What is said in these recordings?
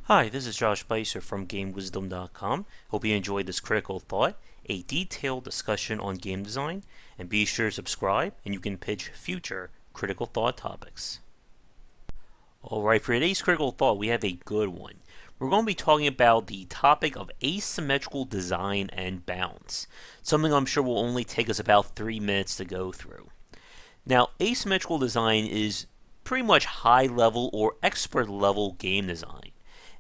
Hi, this is Josh Bycer from GameWisdom.com. Hope you enjoyed this critical thought, a detailed discussion on game design, and be sure to subscribe and you can pitch future critical thought topics. Alright, for today's critical thought, we have a good one. We're going to be talking about the topic of asymmetrical design and bounds, something I'm sure will only take us about 3 minutes to go through. Now, asymmetrical design is pretty much high level or expert level game design.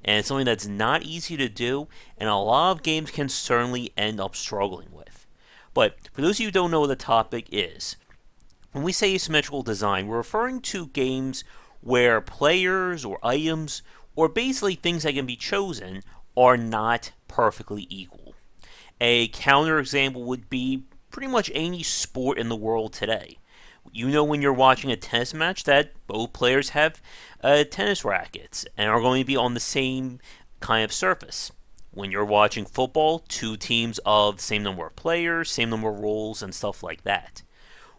And it's something that's not easy to do, and a lot of games can certainly end up struggling with. But for those of you who don't know what the topic is, when we say asymmetrical design, we're referring to games where players or items, or basically things that can be chosen, are not perfectly equal. A counter example would be pretty much any sport in the world today. You know when you're watching a tennis match that both players have tennis rackets and are going to be on the same kind of surface. When you're watching football, two teams of the same number of players, same number of roles, and stuff like that.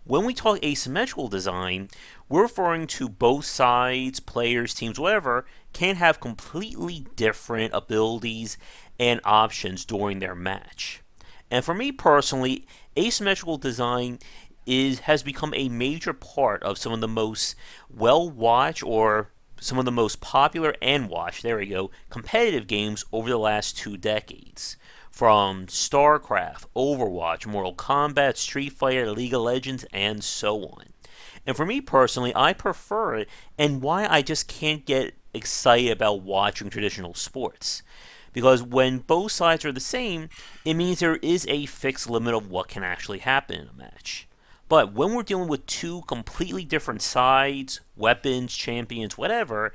When we talk asymmetrical design, we're referring to both sides, players, teams, whatever, can have completely different abilities and options during their match. And for me personally, asymmetrical design has become a major part of some of the most well-watched or some of the most popular and watched, there we go, competitive games over the last 2 decades. From StarCraft, Overwatch, Mortal Kombat, Street Fighter, League of Legends, and so on. And for me personally, I prefer it, and why I just can't get excited about watching traditional sports. Because when both sides are the same, it means there is a fixed limit of what can actually happen in a match. But when we're dealing with two completely different sides, weapons, champions, whatever,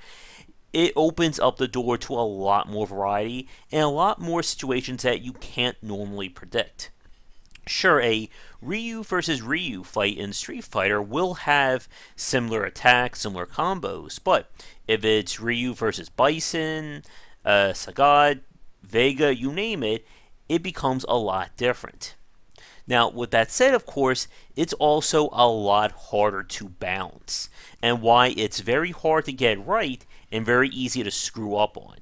it opens up the door to a lot more variety and a lot more situations that you can't normally predict. Sure, a Ryu versus Ryu fight in Street Fighter will have similar attacks, similar combos, but if it's Ryu versus Bison, Sagat, Vega, you name it, it becomes a lot different. Now, with that said, of course, it's also a lot harder to balance, and why it's very hard to get right and very easy to screw up on.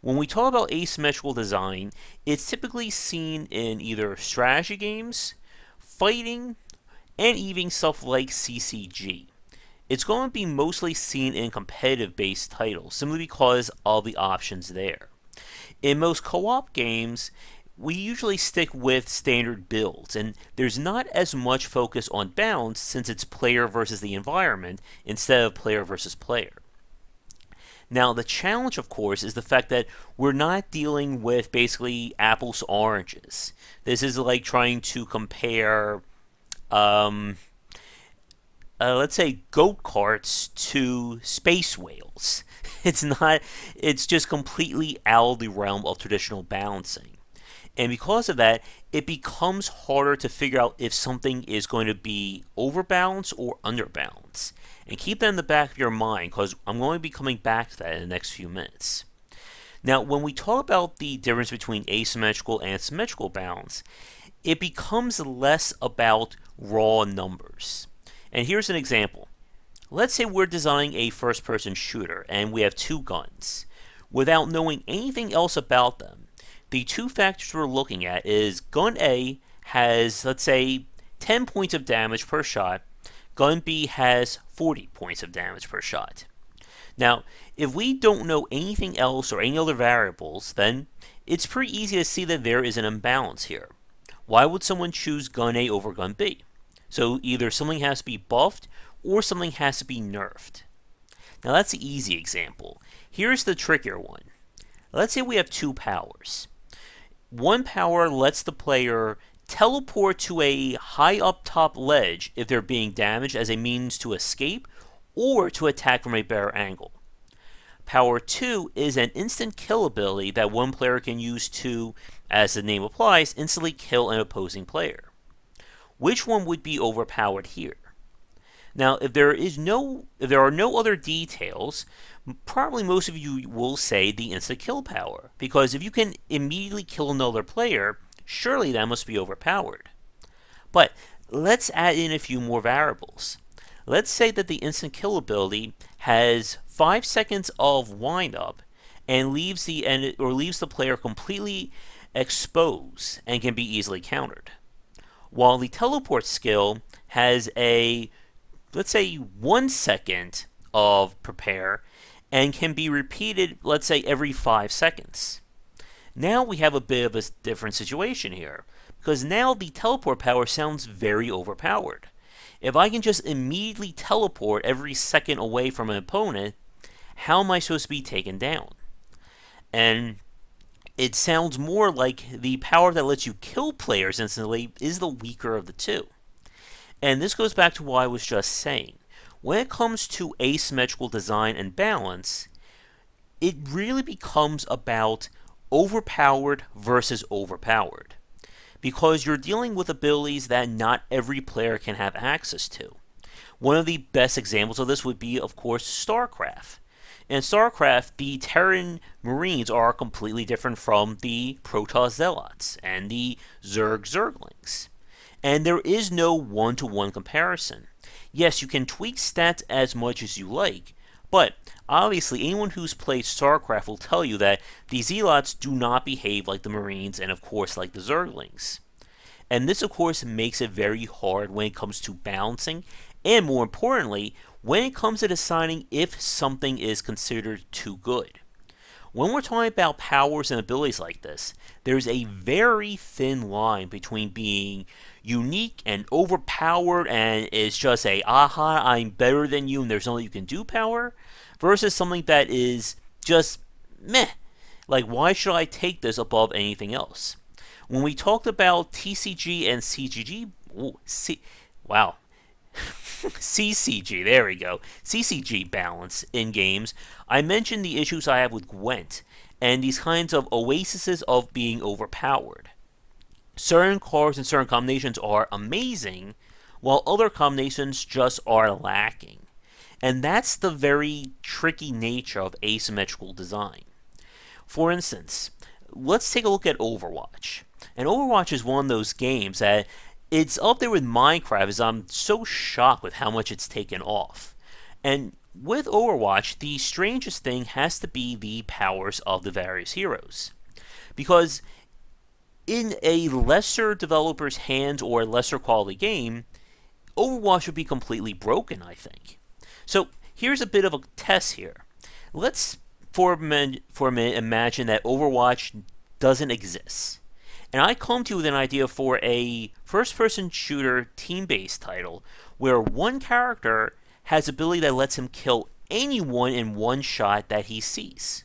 When we talk about asymmetrical design, it's typically seen in either strategy games, fighting, and even stuff like CCG. It's going to be mostly seen in competitive based titles, simply because of the options there. In most co-op games, we usually stick with standard builds, and there's not as much focus on balance since it's player versus the environment instead of player versus player. Now, the challenge, of course, is the fact that we're not dealing with basically apples to oranges. This is like trying to compare, let's say, goat carts to space whales. It's just completely out of the realm of traditional balancing. And because of that, it becomes harder to figure out if something is going to be overbalanced or underbalanced. And keep that in the back of your mind, because I'm going to be coming back to that in the next few minutes. Now, when we talk about the difference between asymmetrical and symmetrical balance, it becomes less about raw numbers. And here's an example. Let's say we're designing a first-person shooter, and we have 2 guns. Without knowing anything else about them, the 2 factors we're looking at is gun A has, let's say, 10 points of damage per shot. Gun B has 40 points of damage per shot. Now, if we don't know anything else or any other variables, then it's pretty easy to see that there is an imbalance here. Why would someone choose gun A over gun B? So either something has to be buffed or something has to be nerfed. Now that's the easy example. Here's the trickier one. Let's say we have 2 powers. One power lets the player teleport to a high up top ledge if they're being damaged as a means to escape or to attack from a better angle. Power 2 is an instant kill ability that one player can use to, as the name applies, instantly kill an opposing player. Which one would be overpowered here? Now, if there are no other details, probably most of you will say the instant kill power, because if you can immediately kill another player, surely that must be overpowered. But let's add in a few more variables. Let's say that the instant kill ability has 5 seconds of windup and leaves the player completely exposed and can be easily countered. While the teleport skill has a, let's say, 1 second of prepare and can be repeated, let's say, every 5 seconds. Now we have a bit of a different situation here, because now the teleport power sounds very overpowered. If I can just immediately teleport every second away from an opponent, how am I supposed to be taken down? And it sounds more like the power that lets you kill players instantly is the weaker of the two. And this goes back to what I was just saying. When it comes to asymmetrical design and balance, it really becomes about overpowered versus overpowered, because you're dealing with abilities that not every player can have access to. One of the best examples of this would be, of course, StarCraft. In StarCraft, the Terran Marines are completely different from the Protoss Zealots and the Zerglings. And there is no one-to-one comparison. Yes, you can tweak stats as much as you like, but obviously anyone who's played StarCraft will tell you that the Zealots do not behave like the Marines and of course like the Zerglings. And this of course makes it very hard when it comes to balancing, and more importantly, when it comes to deciding if something is considered too good. When we're talking about powers and abilities like this, there's a very thin line between being unique and overpowered and it's just a aha, I'm better than you and there's nothing you can do power, versus something that is just meh. Like, why should I take this above anything else? When we talked about TCG and CGG, CCG, there we go, CCG balance in games, I mentioned the issues I have with Gwent and these kinds of oases of being overpowered. Certain cards and certain combinations are amazing, while other combinations just are lacking. And that's the very tricky nature of asymmetrical design. For instance, let's take a look at Overwatch. And Overwatch is one of those games that it's up there with Minecraft, as I'm so shocked with how much it's taken off. And with Overwatch, the strangest thing has to be the powers of the various heroes. Because in a lesser developer's hands or a lesser quality game, Overwatch would be completely broken, I think. So here's a bit of a test here. Let's, for a minute, imagine that Overwatch doesn't exist. And I come to you with an idea for a first-person shooter team-based title where one character has ability that lets him kill anyone in one shot that he sees.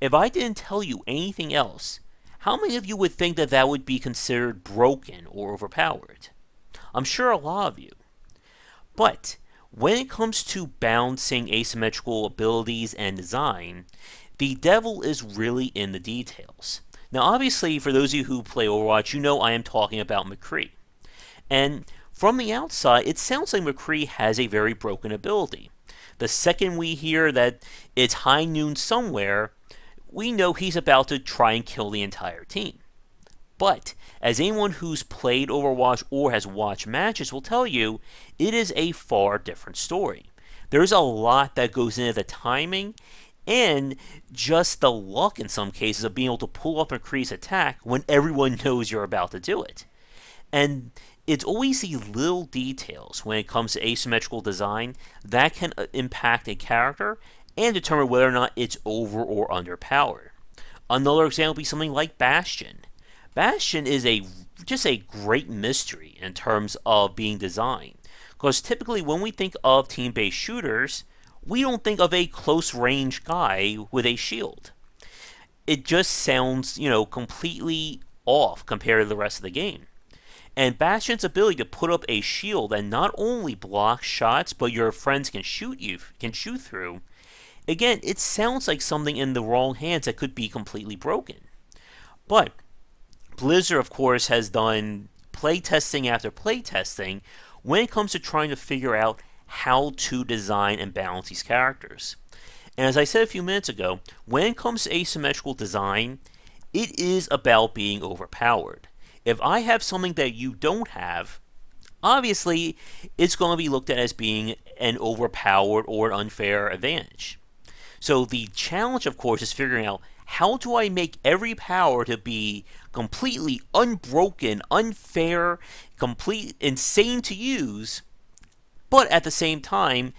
If I didn't tell you anything else, how many of you would think that that would be considered broken or overpowered? I'm sure a lot of you. But when it comes to balancing asymmetrical abilities and design, the devil is really in the details. Now, obviously, for those of you who play Overwatch, you know I am talking about McCree. And from the outside, it sounds like McCree has a very broken ability. The second we hear that it's high noon somewhere, we know he's about to try and kill the entire team. But, as anyone who's played Overwatch or has watched matches will tell you, it is a far different story. There's a lot that goes into the timing and just the luck in some cases of being able to pull up McCree's attack when everyone knows you're about to do it. And it's always the little details when it comes to asymmetrical design that can impact a character and determine whether or not it's over or underpowered. Another example would be something like Bastion. Bastion is just a great mystery in terms of being designed, because typically when we think of team-based shooters, we don't think of a close-range guy with a shield. It just sounds, completely off compared to the rest of the game. And Bastion's ability to put up a shield that not only blocks shots, but your friends can shoot through, again, it sounds like something in the wrong hands that could be completely broken. But Blizzard, of course, has done playtesting after playtesting when it comes to trying to figure out how to design and balance these characters. And as I said a few minutes ago, when it comes to asymmetrical design, it is about being overpowered. If I have something that you don't have, obviously it's going to be looked at as being an overpowered or an unfair advantage. So the challenge, of course, is figuring out how do I make every power to be completely unbroken, unfair, complete, insane to use, but at the same time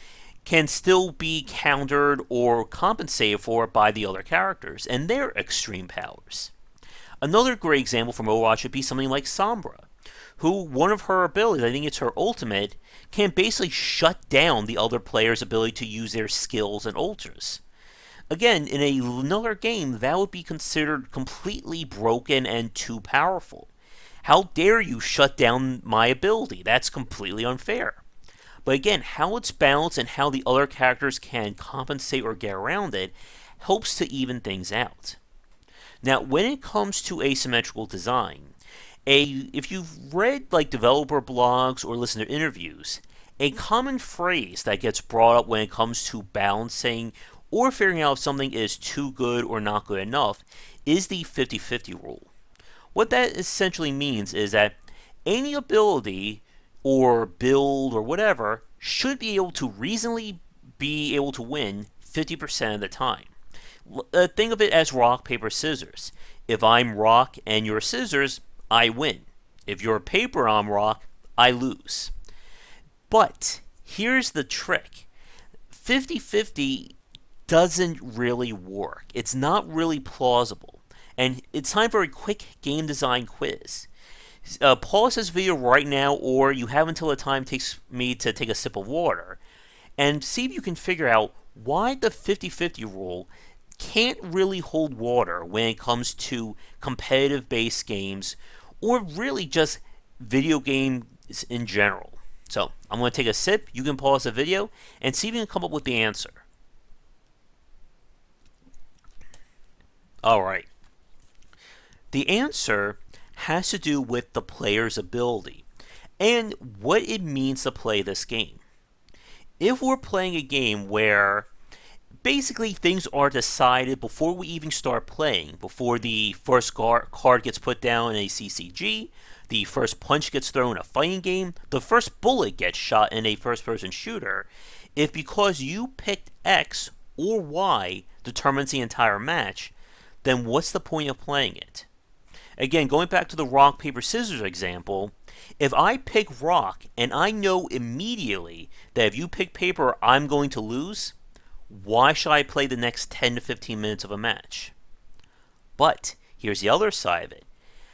can still be countered or compensated for by the other characters and their extreme powers. Another great example from Overwatch would be something like Sombra, who one of her abilities, I think it's her ultimate, can basically shut down the other player's ability to use their skills and ultras. Again, in another game, that would be considered completely broken and too powerful. How dare you shut down my ability? That's completely unfair. But again, how it's balanced and how the other characters can compensate or get around it helps to even things out. Now, when it comes to asymmetrical design, if you've read like developer blogs or listened to interviews, a common phrase that gets brought up when it comes to balancing or figuring out if something is too good or not good enough is the 50-50 rule. What that essentially means is that any ability or build or whatever should be able to reasonably be able to win 50% of the time. Think of it as rock, paper, scissors. If I'm rock and you're scissors, I win. If you're paper, I'm rock, I lose. But here's the trick. 50-50 doesn't really work. It's not really plausible. And it's time for a quick game design quiz. Pause this video right now, or you have until the time it takes me to take a sip of water, and see if you can figure out why the 50-50 rule can't really hold water when it comes to competitive-based games, or really just video games in general. So, I'm going to take a sip, you can pause the video, and see if you can come up with the answer. Alright. The answer has to do with the player's ability and what it means to play this game. If we're playing a game where basically things are decided before we even start playing, before the first card gets put down in a CCG, the first punch gets thrown in a fighting game, the first bullet gets shot in a first-person shooter, if because you picked X or Y determines the entire match, then what's the point of playing it? Again, going back to the rock, paper, scissors example, if I pick rock and I know immediately that if you pick paper, I'm going to lose, why should I play the next 10 to 15 minutes of a match? But here's the other side of it.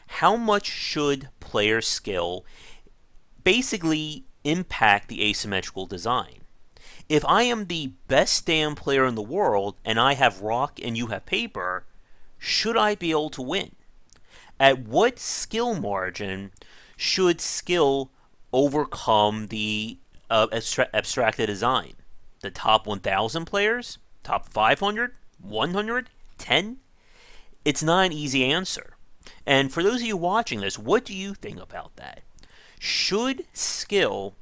How much should player skill basically impact the asymmetrical design? If I am the best damn player in the world and I have rock and you have paper, should I be able to win? At what skill margin should skill overcome the abstracted design? The top 1,000 players? Top 500? 100? 10? It's not an easy answer. And for those of you watching this, what do you think about that? Should skill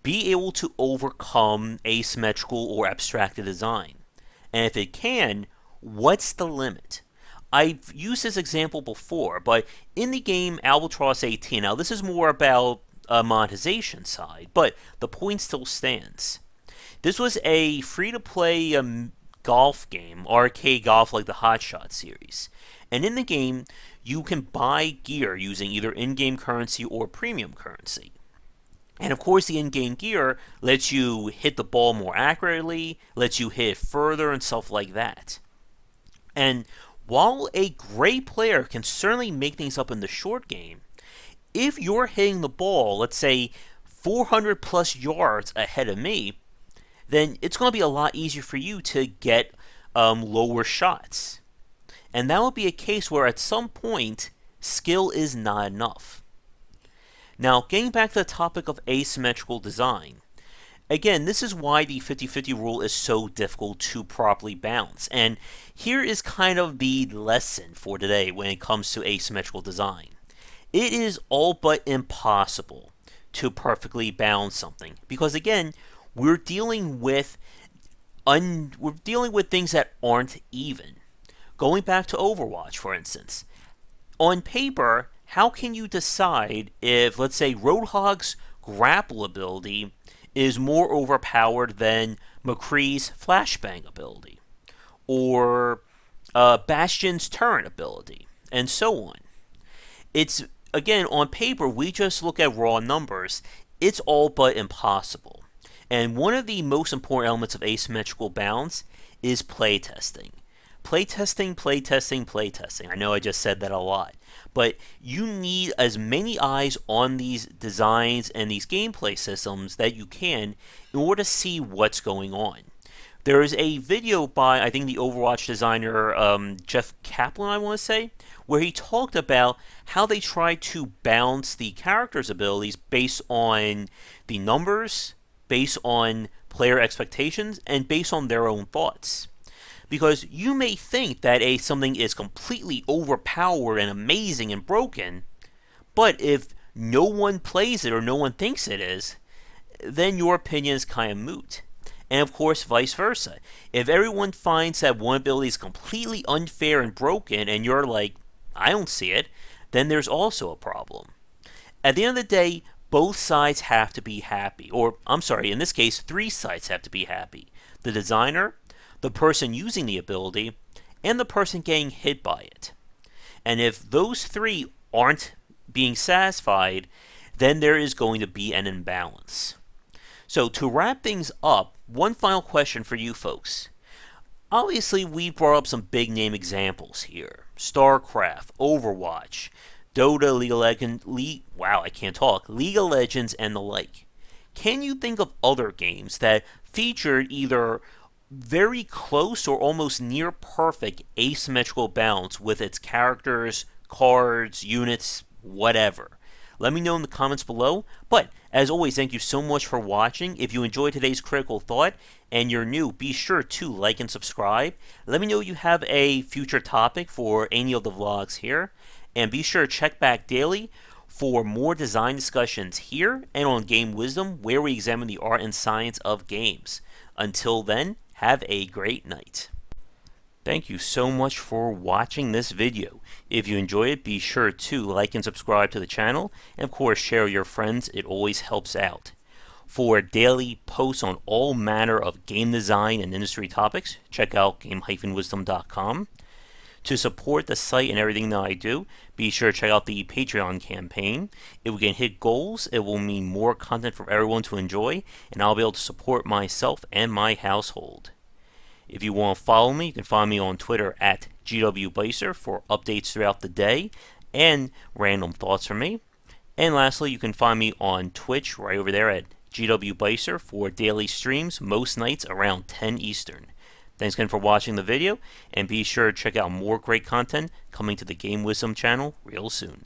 be able to overcome asymmetrical or abstracted design? And if it can, what's the limit? I've used this example before, but in the game Albatross 18, now this is more about a monetization side, but the point still stands. This was a free-to-play golf game, arcade golf like the Hot Shot series. And in the game, you can buy gear using either in-game currency or premium currency. And of course, the in-game gear lets you hit the ball more accurately, lets you hit it further, and stuff like that. And while a great player can certainly make things up in the short game, if you're hitting the ball, let's say 400 plus yards ahead of me, then it's going to be a lot easier for you to get lower shots. And that would be a case where at some point, skill is not enough. Now, getting back to the topic of asymmetrical design, again, this is why the 50-50 rule is so difficult to properly balance. And here is kind of the lesson for today when it comes to asymmetrical design. It is all but impossible to perfectly balance something. Because again, we're dealing with things that aren't even. Going back to Overwatch, for instance. On paper, how can you decide if, let's say, Roadhog's grapple ability is more overpowered than McCree's flashbang ability? or Bastion's turn ability, and so on. It's, again, on paper, we just look at raw numbers. It's all but impossible. And one of the most important elements of asymmetrical balance is playtesting. Playtesting, playtesting, playtesting. I know I just said that a lot. But you need as many eyes on these designs and these gameplay systems that you can in order to see what's going on. There is a video by, I think, the Overwatch designer Jeff Kaplan, I want to say, where he talked about how they try to balance the characters' abilities based on the numbers, based on player expectations, and based on their own thoughts. Because you may think that something is completely overpowered and amazing and broken, but if no one plays it or no one thinks it is, then your opinion is kind of moot. And of course, vice versa. If everyone finds that one ability is completely unfair and broken, and you're like, I don't see it, then there's also a problem. At the end of the day, both sides have to be happy. Or, I'm sorry, in this case, three sides have to be happy. The designer, the person using the ability, and the person getting hit by it. And if those three aren't being satisfied, then there is going to be an imbalance. So to wrap things up, one final question for you folks. Obviously, we brought up some big name examples here. StarCraft, Overwatch, Dota, League of Legends, and the like. Can you think of other games that featured either very close or almost near perfect asymmetrical balance with its characters, cards, units, whatever? Let me know in the comments below. But as always, thank you so much for watching. If you enjoyed today's Critical Thought and you're new, be sure to like and subscribe. Let me know you have a future topic for any of the vlogs here. And be sure to check back daily for more design discussions here and on Game Wisdom, where we examine the art and science of games. Until then, have a great night. Thank you so much for watching this video. If you enjoyed it, be sure to like and subscribe to the channel, and of course share with your friends. It always helps out. For daily posts on all manner of game design and industry topics, check out game-wisdom.com. To support the site and everything that I do, be sure to check out the Patreon campaign. If we can hit goals, it will mean more content for everyone to enjoy, and I'll be able to support myself and my household. If you want to follow me, you can find me on Twitter at GWBycer for updates throughout the day and random thoughts from me. And lastly, you can find me on Twitch right over there at GWBycer for daily streams most nights around 10 Eastern. Thanks again for watching the video, and be sure to check out more great content coming to the Game Wisdom channel real soon.